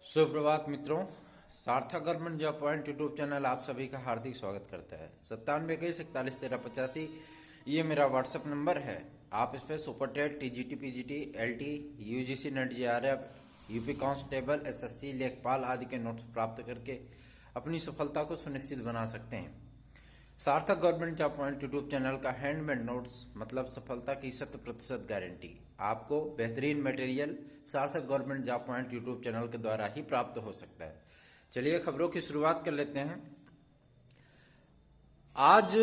सुप्रभात मित्रों। सार्थक government job point YouTube channel आप सभी का हार्दिक स्वागत करता है। 9721411385 ये मेरा व्हाट्सएप नंबर है। आप इस पर super TET, TGT, PGT, LT, UGC NET, JRF, UP constable, SSC, लेखपाल आदि के नोट्स प्राप्त करके अपनी सफलता को सुनिश्चित बना सकते हैं। सार्थक government job point YouTube channel का हैंडमेड नोट्स मतलब सफलता की 100% गारंटी। आपको बेहतरीन मटेरियल सार्थक government job point YouTube channel के द्वारा ही प्राप्त हो सकता है। चलिए खबरों की शुरुआत कर लेते हैं। आज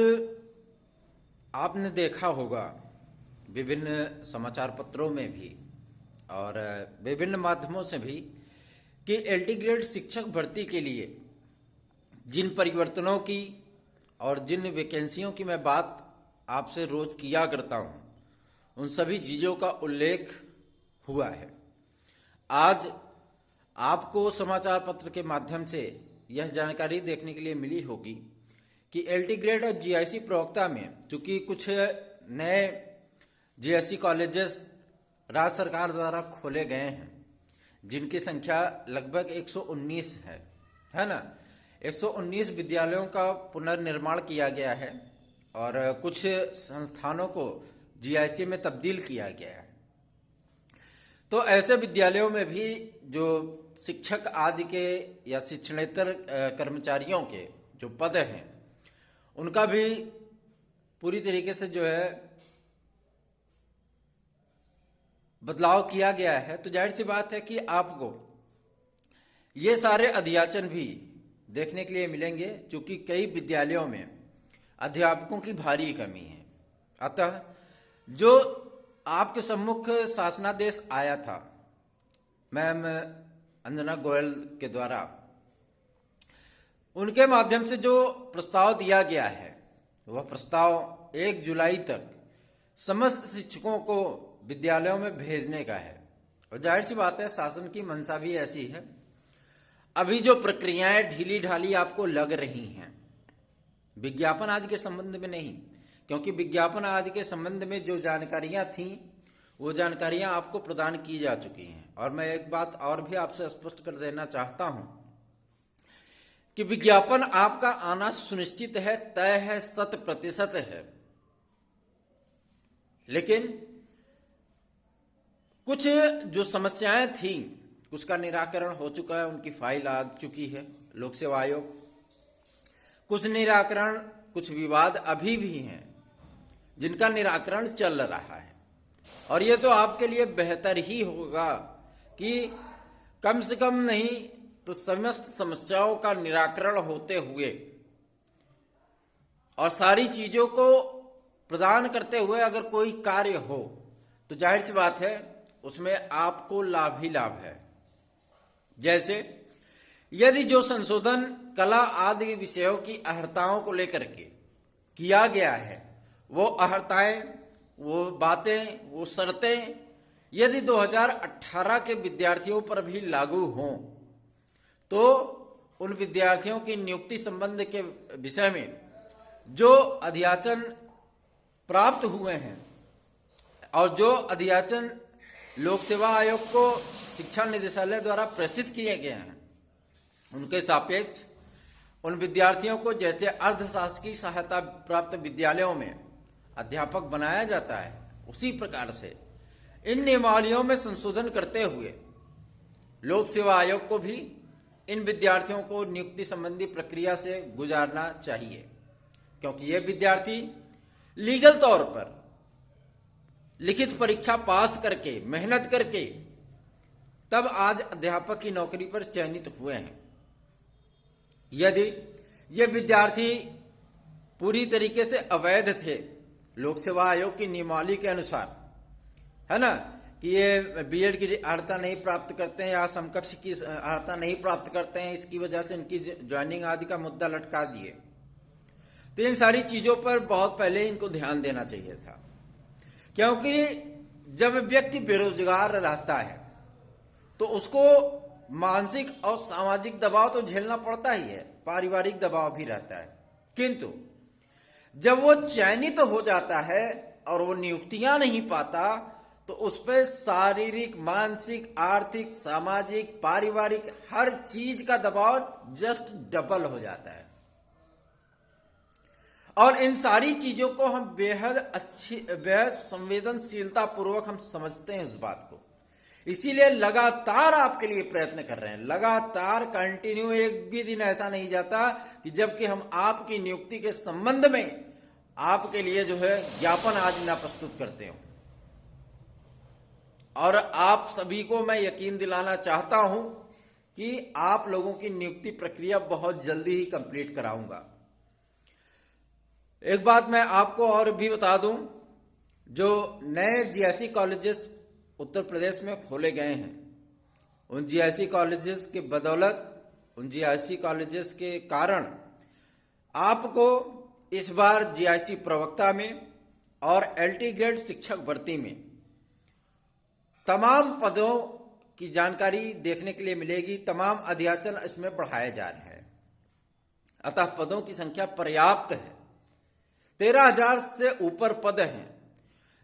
आपने देखा होगा विभिन्न समाचार पत्रों में भी और विभिन्न माध्यमों से भी कि एलटी ग्रेड शिक्षक भर्ती के लिए जिन परिवर्तनों की और जिन वैकेंसियों की मैं बात आपसे रोज किया करता हूं, उन सभी चीजों का उल्लेख हुआ है। आज आपको समाचार पत्र के माध्यम से यह जानकारी देखने के लिए मिली होगी कि एलटी ग्रेड और जीआईसी प्रवक्ता में चूंकि कुछ नए जीआईसी कॉलेजेस राज्य सरकार द्वारा खोले गए हैं, जिनकी संख्या लगभग 119 है ना। 119 विद्यालयों का पुनर्निर्माण किया गया है और कुछ संस्थानों को जीआईसी में तब्दील किया गया है। तो ऐसे विद्यालयों में भी जो शिक्षक आदि के या शिक्षणेतर कर्मचारियों के जो पद हैं, उनका भी पूरी तरीके से जो है बदलाव किया गया है। तो जाहिर सी बात है कि आपको ये सारे अध्याचन भी देखने के लिए मिलेंगे, क्योंकि कई विद्यालयों में अध्यापकों की भारी कमी है। अतः जो आपके सम्मुख शासनादेश आया था मैम अंजना गोयल के द्वारा, उनके माध्यम से जो प्रस्ताव दिया गया है, वह प्रस्ताव 1 जुलाई तक समस्त शिक्षकों को विद्यालयों में भेजने का है। और जाहिर सी बात है, शासन की मंशा भी ऐसी है। अभी जो प्रक्रियाएं ढीली ढाली आपको लग रही हैं, विज्ञापन आदि के संबंध में नहीं, क्योंकि विज्ञापन आदि के संबंध में जो जानकारियां थीं वो जानकारियां आपको प्रदान की जा चुकी हैं। और मैं एक बात और भी आपसे स्पष्ट कर देना चाहता हूं कि विज्ञापन आपका आना सुनिश्चित है, तय है, 100% है। लेकिन कुछ जो समस्याएं थीं उसका निराकरण हो चुका है, उनकी फाइल आ चुकी है लोक सेवा आयोग। कुछ निराकरण, कुछ विवाद अभी भी हैं जिनका निराकरण चल रहा है। और ये तो आपके लिए बेहतर ही होगा कि कम से कम नहीं तो समस्त समस्याओं का निराकरण होते हुए और सारी चीजों को प्रदान करते हुए अगर कोई कार्य हो तो जाहिर सी बात है उसमें आपको लाभ ही लाभ है। जैसे यदि जो संशोधन कला आदि विषयों की अहर्ताओं को लेकर के किया गया है, वो अहर्ताएं, वो बातें, वो शर्तें यदि 2018 के विद्यार्थियों पर भी लागू हों तो उन विद्यार्थियों की नियुक्ति संबंध के विषय में जो अध्याचन प्राप्त हुए हैं और जो अध्याचन लोक सेवा आयोग को शिक्षा निदेशालय द्वारा प्रेषित किए गए हैं, उनके सापेक्ष उन विद्यार्थियों को जैसे अर्धशासकीय सहायता प्राप्त विद्यालयों में अध्यापक बनाया जाता है, उसी प्रकार से इन नियमावलियों में संशोधन करते हुए लोक सेवा आयोग को भी इन विद्यार्थियों को नियुक्ति संबंधी प्रक्रिया से गुजारना चाहिए। क्योंकि ये विद्यार्थी लीगल तौर पर लिखित परीक्षा पास करके, मेहनत करके तब आज अध्यापक की नौकरी पर चयनित हुए हैं। यदि ये विद्यार्थी पूरी तरीके से अवैध थे लोक सेवा आयोग की नियमावली के अनुसार, है ना, कि ये बीएड की अर्हता नहीं प्राप्त करते हैं या समकक्ष की अर्हता नहीं प्राप्त करते हैं, इसकी वजह से इनकी ज्वाइनिंग आदि का मुद्दा लटका दिए, तो इन सारी चीजों पर बहुत पहले इनको ध्यान देना चाहिए था। क्योंकि जब व्यक्ति बेरोजगार रहता है तो उसको मानसिक और सामाजिक दबाव तो झेलना पड़ता ही है, पारिवारिक दबाव भी रहता है। किंतु जब वो चयनित हो जाता है और वो नियुक्तियां नहीं पाता तो उस पर शारीरिक, मानसिक, आर्थिक, सामाजिक, पारिवारिक हर चीज का दबाव जस्ट डबल हो जाता है। और इन सारी चीजों को हम बेहद संवेदनशीलता पूर्वक हम समझते हैं उस बात को। इसीलिए लगातार आपके लिए प्रयत्न कर रहे हैं, लगातार कंटिन्यू। एक भी दिन ऐसा नहीं जाता कि जबकि हम आपकी नियुक्ति के संबंध में आपके लिए जो है ज्ञापन आज ना प्रस्तुत करते हो। और आप सभी को मैं यकीन दिलाना चाहता हूं कि आप लोगों की नियुक्ति प्रक्रिया बहुत जल्दी ही कंप्लीट कराऊंगा। एक बात मैं आपको और भी बता दूं, जो नए जीआईसी कॉलेजेस उत्तर प्रदेश में खोले गए हैं, उन जीआईसी कॉलेजेस के बदौलत, उन जीआईसी कॉलेजेस के कारण आपको इस बार जीआईसी प्रवक्ता में और एलटी ग्रेड शिक्षक भर्ती में तमाम पदों की जानकारी देखने के लिए मिलेगी। तमाम अध्याचन इसमें बढ़ाए जा रहे हैं, अतः पदों की संख्या पर्याप्त है। 13,000 से ऊपर पद हैं।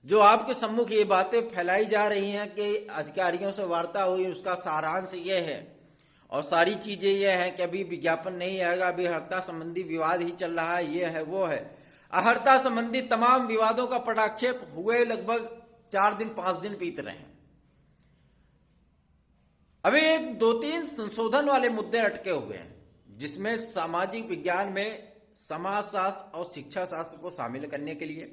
जो आपके सम्मुख ये बातें फैलाई जा रही हैं कि अधिकारियों से वार्ता हुई, उसका सारांश ये है और सारी चीजें ये हैं कि अभी विज्ञापन नहीं आएगा, अभी अर्हता संबंधी विवाद ही चल रहा है, ये है वो है। अर्हता संबंधी तमाम विवादों का पटाक्षेप हुए लगभग 4 दिन 5 दिन बीत रहे हैं। अभी एक 2-3 संशोधन वाले मुद्दे अटके हुए हैं, जिसमें सामाजिक विज्ञान में समाजशास्त्र और शिक्षा शास्त्र को शामिल करने के लिए,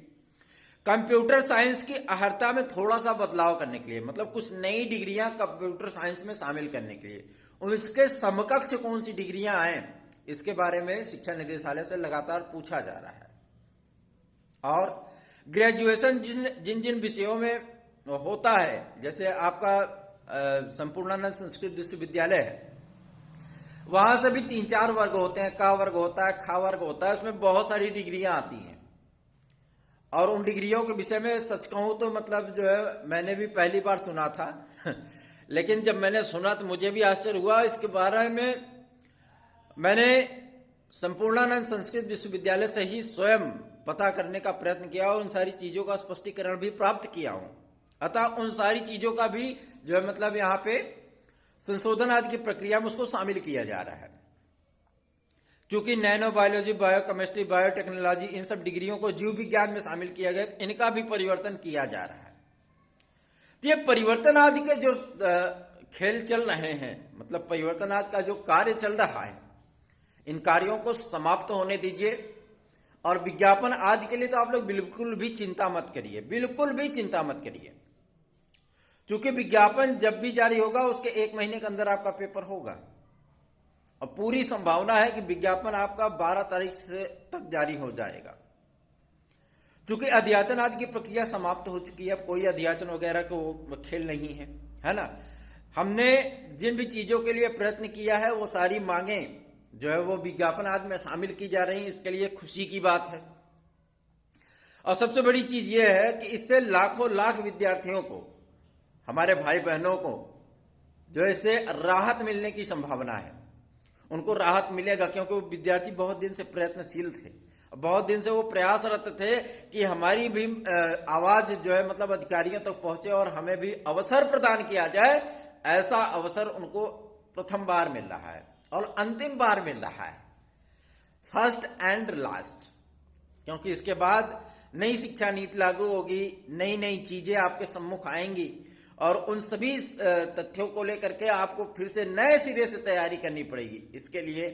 कंप्यूटर साइंस की अर्हता में थोड़ा सा बदलाव करने के लिए, मतलब कुछ नई डिग्रियां कंप्यूटर साइंस में शामिल करने के लिए, उसके समकक्ष कौन सी डिग्रियां आए, इसके बारे में शिक्षा निदेशालय से लगातार पूछा जा रहा है। और ग्रेजुएशन जिन जिन विषयों में होता है, जैसे आपका संपूर्णानंद संस्कृत विश्वविद्यालय है, वहां से भी 3-4 वर्ग होते हैं। क वर्ग होता है, ख वर्ग होता है, उसमें बहुत सारी डिग्रियां आती हैं। और उन डिग्रियों के विषय में सच कहूं तो मतलब जो है मैंने भी पहली बार सुना था लेकिन जब मैंने सुना तो मुझे भी आश्चर्य हुआ। इसके बारे में मैंने संपूर्णानंद संस्कृत विश्वविद्यालय से ही स्वयं पता करने का प्रयत्न किया और उन सारी चीजों का स्पष्टीकरण भी प्राप्त किया हूं। अतः उन सारी चीजों का भी जो है मतलब यहाँ पे संशोधन आदि की प्रक्रिया में उसको शामिल किया जा रहा है। क्योंकि नैनो बायोलॉजी, बायोकेमिस्ट्री, बायोटेक्नोलॉजी, इन सब डिग्रियों को जीव विज्ञान में शामिल किया गया, इनका भी परिवर्तन किया जा रहा है। तो ये परिवर्तन आदि के जो खेल चल रहे हैं, मतलब परिवर्तन आदि का जो कार्य चल रहा है, इन कार्यों को समाप्त होने दीजिए। और विज्ञापन आदि के लिए तो आप लोग बिल्कुल भी चिंता मत करिए, बिल्कुल भी चिंता मत करिए। क्योंकि विज्ञापन जब भी जारी होगा उसके 1 महीने के अंदर आपका पेपर होगा और पूरी संभावना है कि विज्ञापन आपका 12 तारीख से तक जारी हो जाएगा। क्योंकि अध्याचन आदि की प्रक्रिया समाप्त हो चुकी है, अब कोई अध्याचन वगैरह को खेल नहीं है ना। हमने जिन भी चीजों के लिए प्रयत्न किया है वो सारी मांगे जो है वो विज्ञापन आदि में शामिल की जा रही है। इसके लिए खुशी की बात है। और सबसे बड़ी चीज ये है कि इससे लाखों लाख विद्यार्थियों को, हमारे भाई बहनों को जो इससे राहत मिलने की संभावना है। उनको राहत मिलेगा क्योंकि वो विद्यार्थी बहुत दिन से प्रयत्नशील थे, बहुत दिन से वो प्रयासरत थे कि हमारी भी आवाज जो है मतलब अधिकारियों तक पहुंचे और हमें भी अवसर प्रदान किया जाए। ऐसा अवसर उनको प्रथम बार मिल रहा है और अंतिम बार मिल रहा है, फर्स्ट एंड लास्ट। क्योंकि इसके बाद नई शिक्षा नीति लागू होगी, नई नई चीजें आपके सम्मुख आएंगी और उन सभी तथ्यों को लेकर के आपको फिर से नए सिरे से तैयारी करनी पड़ेगी। इसके लिए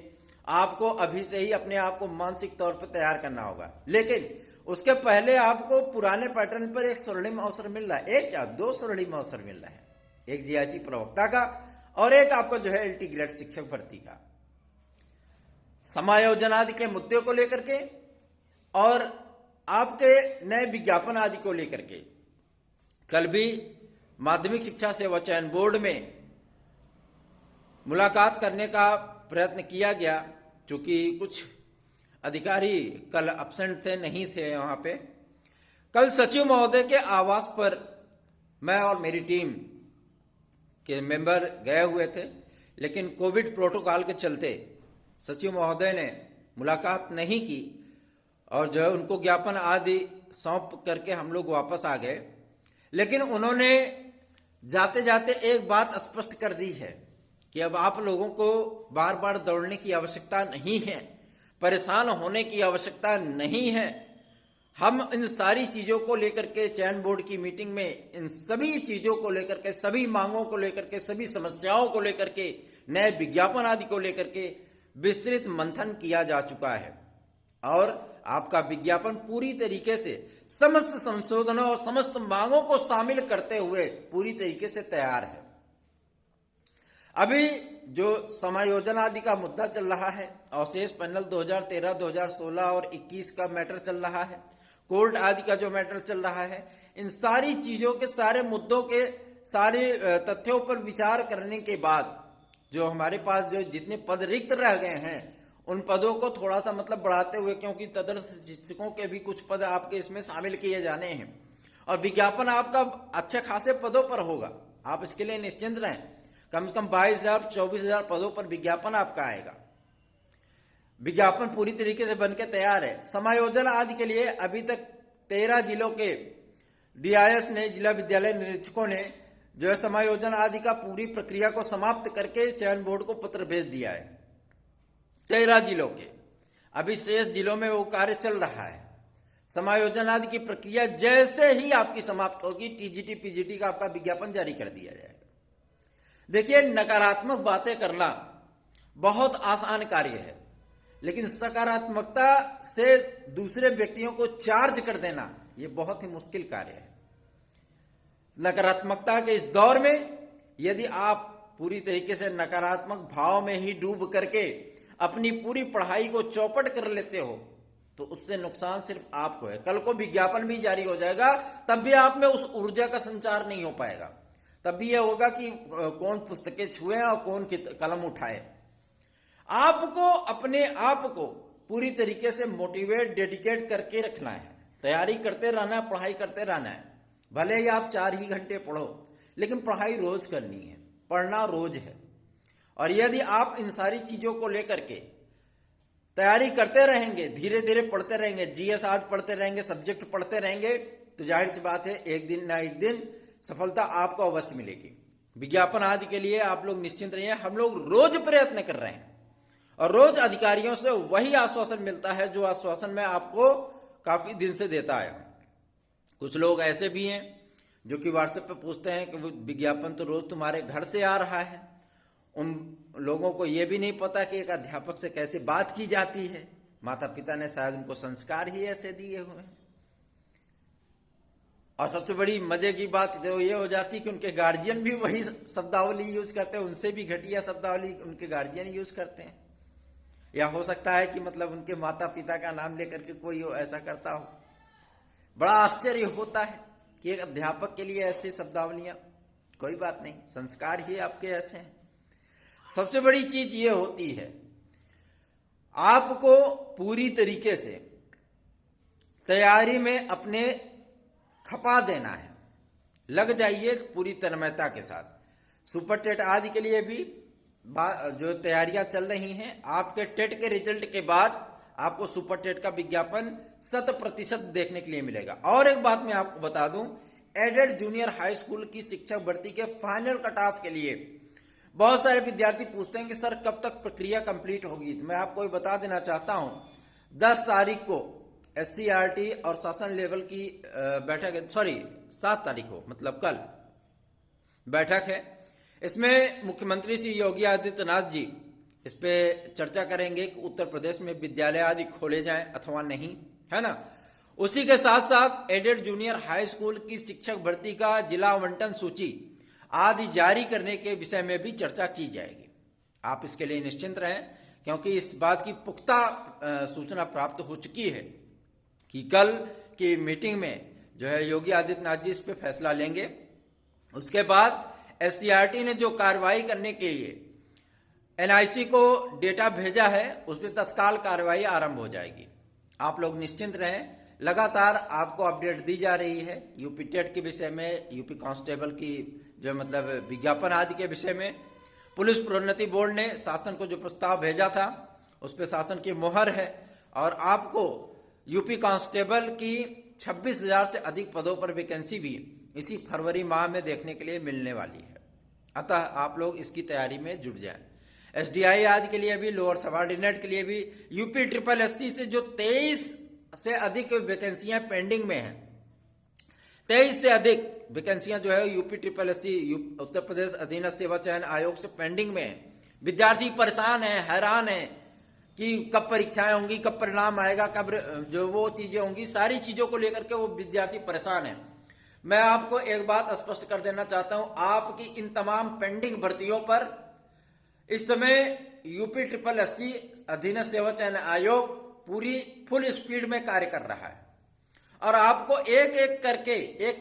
आपको अभी से ही अपने आप को मानसिक तौर पर तैयार करना होगा। लेकिन उसके पहले आपको पुराने पैटर्न पर एक स्वर्णिम अवसर मिल रहा है, एक क्या 2 स्वर्णिम अवसर मिल रहा है, एक जीआईसी प्रवक्ता का और एक आपको जो है एलटी ग्रेड शिक्षक भर्ती का। समायोजन आदि के मुद्दे को लेकर के और आपके नए विज्ञापन आदि को लेकर के कल भी माध्यमिक शिक्षा सेवा चयन बोर्ड में मुलाकात करने का प्रयत्न किया गया। क्योंकि कुछ अधिकारी कल अब्सेंट थे, नहीं थे वहां पे। कल सचिव महोदय के आवास पर मैं और मेरी टीम के मेंबर गए हुए थे, लेकिन कोविड प्रोटोकॉल के चलते सचिव महोदय ने मुलाकात नहीं की और जो है उनको ज्ञापन आदि सौंप करके हम लोग वापस आ गए। लेकिन उन्होंने जाते जाते एक बात स्पष्ट कर दी है कि अब आप लोगों को बार बार दौड़ने की आवश्यकता नहीं है, परेशान होने की आवश्यकता नहीं है। हम इन सारी चीजों को लेकर के चयन बोर्ड की मीटिंग में इन सभी चीजों को लेकर के, सभी मांगों को लेकर के, सभी समस्याओं को लेकर के, नए विज्ञापन आदि को लेकर के विस्तृत मंथन किया जा चुका है और आपका विज्ञापन पूरी तरीके से समस्त संशोधनों और समस्त मांगों को शामिल करते हुए पूरी तरीके से तैयार है। अभी जो समायोजन आदि का मुद्दा चल रहा है, अवशेष पैनल 2013, 2016 और 21 का मैटर चल रहा है, कोर्ट आदि का जो मैटर चल रहा है, इन सारी चीजों के, सारे मुद्दों के, सारे तथ्यों पर विचार करने के बाद जो हमारे पास जो जितने पद रिक्त रह गए हैं उन पदों को थोड़ा सा मतलब बढ़ाते हुए, क्योंकि तदर्थ शिक्षकों के भी कुछ पद आपके इसमें शामिल किए जाने हैं और विज्ञापन आपका अच्छे खासे पदों पर होगा, आप इसके लिए निश्चिंत रहें। कम से कम 22,000 24,000 पदों पर विज्ञापन आपका आएगा। विज्ञापन पूरी तरीके से बनकर तैयार है। समायोजन आदि के लिए अभी तक 13 जिलों के डीआईएस ने, जिला विद्यालय निरीक्षकों ने जो है समायोजन आदि का पूरी प्रक्रिया को समाप्त करके चयन बोर्ड को पत्र भेज दिया है। 13 जिलों के, अभी शेष जिलों में वो कार्य चल रहा है। समायोजन आदि की प्रक्रिया जैसे ही आपकी समाप्त होगी, टीजीटी पीजीटी का आपका विज्ञापन जारी कर दिया जाएगा। देखिए, नकारात्मक बातें करना बहुत आसान कार्य है, लेकिन सकारात्मकता से दूसरे व्यक्तियों को चार्ज कर देना यह बहुत ही मुश्किल कार्य है। नकारात्मकता के इस दौर में यदि आप पूरी तरीके से नकारात्मक भाव में ही डूब करके अपनी पूरी पढ़ाई को चौपट कर लेते हो तो उससे नुकसान सिर्फ आपको है। कल को विज्ञापन भी जारी हो जाएगा, तब भी आप में उस ऊर्जा का संचार नहीं हो पाएगा। तब भी यह होगा कि कौन पुस्तकें छुए और कौन कलम उठाए। आपको अपने आप को पूरी तरीके से मोटिवेट, डेडिकेट करके रखना है, तैयारी करते रहना है, पढ़ाई करते रहना है। भले ही आप 4 ही घंटे पढ़ो, लेकिन पढ़ाई रोज करनी है, पढ़ना रोज है। और यदि आप इन सारी चीजों को लेकर के तैयारी करते रहेंगे, धीरे धीरे पढ़ते रहेंगे, जीएस आज पढ़ते रहेंगे, सब्जेक्ट पढ़ते रहेंगे, तो जाहिर सी बात है एक दिन ना एक दिन सफलता आपको अवश्य मिलेगी। विज्ञापन आदि के लिए आप लोग निश्चिंत रहिए। हम लोग रोज प्रयत्न कर रहे हैं और रोज अधिकारियों से वही आश्वासन मिलता है जो आश्वासन मैं आपको काफी दिन से देता आया। कुछ लोग ऐसे भी हैं जो कि व्हाट्सएप पे पूछते हैं कि विज्ञापन तो रोज तुम्हारे घर से आ रहा है। उन लोगों को यह भी नहीं पता कि एक अध्यापक से कैसे बात की जाती है। माता पिता ने शायद उनको संस्कार ही ऐसे दिए हुए हैं। और सबसे बड़ी मजे की बात तो ये हो जाती कि उनके गार्जियन भी वही शब्दावली यूज करते हैं, उनसे भी घटिया शब्दावली उनके गार्जियन यूज करते हैं। या हो सकता है कि मतलब उनके माता पिता का नाम लेकर के कोई ऐसा करता हो। बड़ा आश्चर्य होता है कि एक अध्यापक के लिए ऐसी शब्दावलियां। कोई बात नहीं, संस्कार ही आपके ऐसे हैं। सबसे बड़ी चीज ये होती है, आपको पूरी तरीके से तैयारी में अपने खपा देना है, लग जाइए पूरी तन्मयता के साथ। सुपर टेट आदि के लिए भी जो तैयारियां चल रही हैं, आपके टेट के रिजल्ट के बाद आपको सुपर टेट का विज्ञापन 100% देखने के लिए मिलेगा। और एक बात मैं आपको बता दूं, एडेड जूनियर हाई स्कूल की शिक्षक भर्ती के फाइनल कट ऑफ के लिए बहुत सारे विद्यार्थी पूछते हैं कि सर कब तक प्रक्रिया कंप्लीट होगी। तो मैं आपको बता देना चाहता हूं, 10 तारीख को SCRT और शासन लेवल की बैठक है, 7 तारीख को, मतलब कल बैठक है। इसमें मुख्यमंत्री श्री योगी आदित्यनाथ जी इस पे चर्चा करेंगे कि उत्तर प्रदेश में विद्यालय आदि खोले जाएं अथवा नहीं, है ना। उसी के साथ साथ एडेड जूनियर हाई स्कूल की शिक्षक भर्ती का जिला आवंटन सूची आदि जारी करने के विषय में भी चर्चा की जाएगी। आप इसके लिए निश्चिंत रहें, क्योंकि इस बात की पुख्ता सूचना प्राप्त हो चुकी है कि कल की मीटिंग में जो है योगी आदित्यनाथ जी इस पे फैसला लेंगे। उसके बाद SCRT ने जो कार्रवाई करने के लिए NIC को डेटा भेजा है, उस पर तत्काल कार्रवाई आरंभ हो जाएगी। आप लोग निश्चिंत रहें, लगातार आपको अपडेट दी जा रही है यूपी टेट के विषय में, यूपी कांस्टेबल की जो मतलब विज्ञापन आदि के विषय में। पुलिस प्रोन्नति बोर्ड ने शासन को जो प्रस्ताव भेजा था उस पर शासन की मोहर है और आपको यूपी कांस्टेबल की 26,000 से अधिक पदों पर वैकेंसी भी इसी फरवरी माह में देखने के लिए मिलने वाली है। अतः आप लोग इसकी तैयारी में जुट जाएं। एसडीआई आज के लिए भी, लोअर सबऑर्डिनेट के लिए भी, यूपी ट्रिपल एससी से जो 23 से अधिक वैकेंसियां पेंडिंग में हैं, 23 से अधिक वैकेंसियां जो है UP triple SC Uttar Pradesh अधीनस्थ सेवा चयन आयोग से पेंडिंग में है। विद्यार्थी परेशान है, हैरान है कि कब परीक्षाएं होंगी, कब परिणाम आएगा, कब जो वो चीजें होंगी, सारी चीजों को लेकर के वो विद्यार्थी परेशान है। मैं आपको एक बात स्पष्ट कर देना चाहता हूं, आपकी इन तमाम पेंडिंग भर्तियों पर इस समय यूपी ट्रिपल एससी अधीनस्थ सेवा चयन आयोग पूरी फुल स्पीड में कार्य कर रहा है और आपको एक एक करके, एक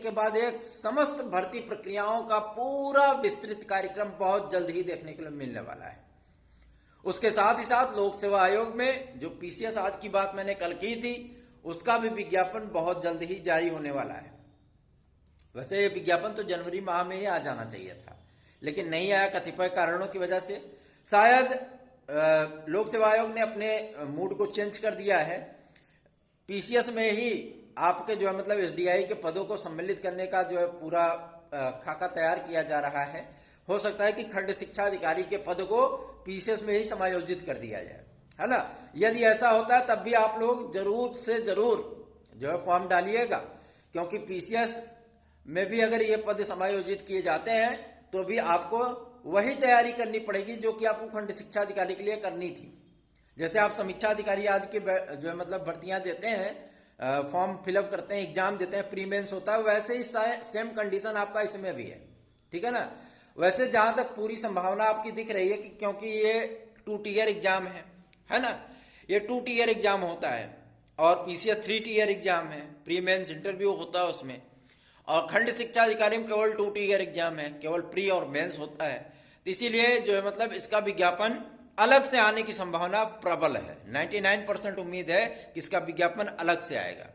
के बाद एक समस्त भर्ती प्रक्रियाओं का पूरा विस्तृत कार्यक्रम बहुत जल्द ही देखने के लिए मिलने वाला है। उसके साथ ही साथ लोक सेवा आयोग में जो पीसीएस आज की बात मैंने कल की थी, उसका भी विज्ञापन बहुत जल्द ही जारी होने वाला है। वैसे ये विज्ञापन तो जनवरी माह में ही आ जाना चाहिए था, लेकिन नहीं आया कतिपय कारणों की वजह से। शायद लोक सेवा आयोग ने अपने मूड को चेंज कर दिया है। पीसीएस में ही आपके जो है मतलब एसडीआई के पदों को सम्मिलित करने का जो है पूरा खाका तैयार किया जा रहा है। हो सकता है कि खंड शिक्षा अधिकारी के पद को पीसीएस में ही समायोजित कर दिया जाए, है ना। यदि ऐसा होता है तब भी आप लोग जरूर से जरूर जो है फॉर्म डालिएगा, क्योंकि पीसीएस में भी अगर ये पद समायोजित किए जाते हैं तो भी आपको वही तैयारी करनी पड़ेगी जो कि आपको खंड शिक्षा अधिकारी के लिए करनी थी। जैसे आप समीक्षा अधिकारी आदि के जो है मतलब भर्तियां देते हैं, फॉर्म फिलअप करते हैं, एग्जाम देते हैं, प्री मेंस होता है, वैसे ही सेम कंडीशन आपका इसमें भी है, ठीक है ना। वैसे जहां तक पूरी संभावना आपकी दिख रही है कि क्योंकि ये 2 टियर एग्जाम है ना, ये 2 टियर एग्जाम होता है और पीसीएस 3 टियर एग्जाम है, प्री मेंस इंटरव्यू होता है उसमें, और खंड शिक्षा अधिकारी में केवल 2 टियर एग्जाम है, केवल प्री और मेंस होता है। तो इसीलिए जो है मतलब इसका विज्ञापन अलग से आने की संभावना प्रबल है। 99% उम्मीद है कि इसका विज्ञापन अलग से आएगा।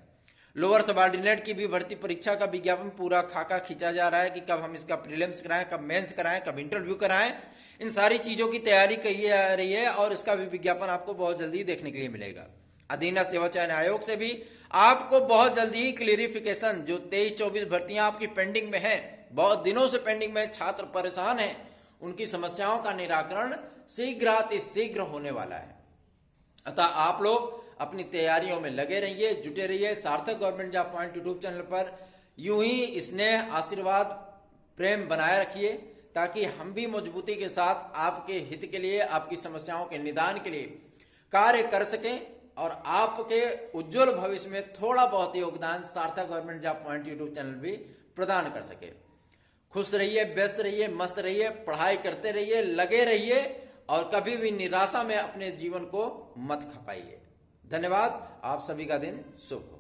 लोअर सबऑर्डिनेट की भी भर्ती परीक्षा का विज्ञापन पूरा खाका खींचा जा रहा है कि कब हम इसका प्रीलिम्स कराएं, कब मेंस कराएं, कब इंटरव्यू कराएं। इन सारी चीजों की तैयारी की जा रही है और इसका भी विज्ञापन आपको बहुत जल्दी देखने के लिए मिलेगा। अधीनस्थ सेवा चयन आयोग से भी आपको बहुत जल्दी ही क्लियरिफिकेशन, जो 23-24 भर्तियां आपकी पेंडिंग में है, बहुत दिनों से पेंडिंग में, छात्र परेशान है, उनकी समस्याओं का निराकरण शीघ्र होने वाला है। अतः आप लोग अपनी तैयारियों में लगे रहिए, जुटे रहिए। सार्थक government job point YouTube channel पर यूं ही स्नेह, आशीर्वाद, प्रेम बनाए रखिए ताकि हम भी मजबूती के साथ आपके हित के लिए, आपकी समस्याओं के निदान के लिए कार्य कर सकें और आपके उज्जवल भविष्य में थोड़ा बहुत योगदान सार्थक government job point YouTube channel भी प्रदान कर सके। खुश रहिए, व्यस्त रहिए, मस्त रहिए, पढ़ाई करते रहिए, लगे रहिए और कभी भी निराशा में अपने जीवन को मत खपाइए। धन्यवाद। आप सभी का दिन शुभ हो।